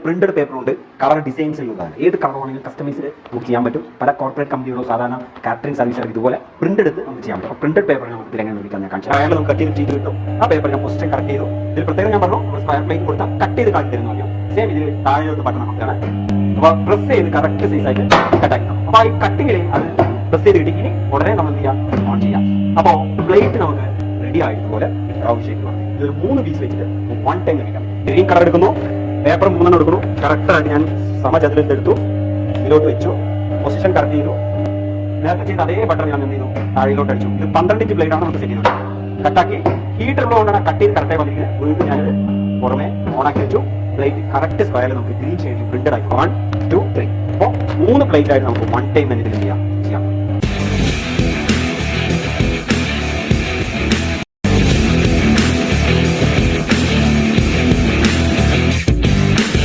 Printed paper ഉണ്ട്, colour designs ഉള്ളതാണ്. ഏത് കളർ വേണമെങ്കിലും കസ്റ്റമൈസ് നമുക്ക് ചെയ്യാൻ പറ്റും. പല കോർപ്പറേറ്റ് കമ്പനികളോ സാധാരണ കാറ്ററിംഗ് സർവീസ് ഇതുപോലെ പ്രിന്റ് എടുത്ത് നമുക്ക് ചെയ്യാൻ പറ്റും. പ്രിന്റഡ് പേപ്പർ നമുക്ക് എങ്ങനെ വിളിക്കാൻ ഞാൻ കാണിച്ചു. അയാൾ നമുക്ക് കട്ട് ചെയ്ത് കിട്ടും. ആ പേപ്പർ ഞാൻ പൊസിഷൻ കറക്റ്റ് ചെയ്തു. ഇതിൽ പ്രത്യേകം ഞാൻ പറഞ്ഞു സ്ക്വയർ പ്ലേറ്റ് കൊടുത്താൽ കട്ട് ചെയ്ത് കാട്ടി തരുന്ന അറിയാം. സെയിം ഇതിൽ താഴെയോട്ട് ബട്ടൺ നമുക്കാണ്. അപ്പൊ പ്രസ് ചെയ്ത് കറക്റ്റ് സൈസ് ആയിട്ട് കട്ടാക്കി. അപ്പൊ ഈ കട്ടിങ്ങിൽ അത് പ്രസ് ചെയ്ത് കിട്ടി. ഇനി ഉടനെ നമ്മൾ എന്ത് ചെയ്യാം, ഓൺ ചെയ്യാം. അപ്പോൾ പ്ലേറ്റ് നമുക്ക് റെഡി ആയതുപോലെ ആവശ്യമായിട്ട് പറഞ്ഞു. ഇതൊരു 3 പീസ് വെച്ചിട്ട് 1 ടൈം കഴിക്കാം. ഗ്രീൻ കളർ എടുക്കുന്നു, പേപ്പർ 3 എടുക്കുന്നു. കറക്റ്റായിട്ട് ഞാൻ സമചതുരത്തിൽ എടുത്തു, ഇതിലോട്ട് വെച്ചു, പൊസിഷൻ കറക്റ്റ് ചെയ്തു. നേരത്തെ ചെയ്ത അതേ ബട്ടൺ ഞാൻ എന്ത് ചെയ്തു, താഴെയിലോട്ട് അടിച്ചു. ഇത് 12 ഇഞ്ച് ബ്ലേഡാണ് നമുക്ക് സെറ്റ് ചെയ്യുന്നത്. കട്ടാക്കി ഹീറ്ററിലുകൊണ്ടാണ് കട്ട് ചെയ്ത് കറക്റ്റായി വന്നിരിക്കുന്നത്. വീണ്ടും ഞാനത് പുറമെ ഓണാക്കി വെച്ചു. പ്ലേറ്റ് കറക്റ്റ് സ്ക്വയറിൽ നമുക്ക് ഗ്രീൻ ഷെയ്ഡിൽ പ്രിന്റഡ് ആയി 1, 2, 3. അപ്പോൾ 3 പ്ലേറ്റ് ആയിട്ട് നമുക്ക് 1 ടൈം തന്നെ ഇതിൽ ചെയ്യാം.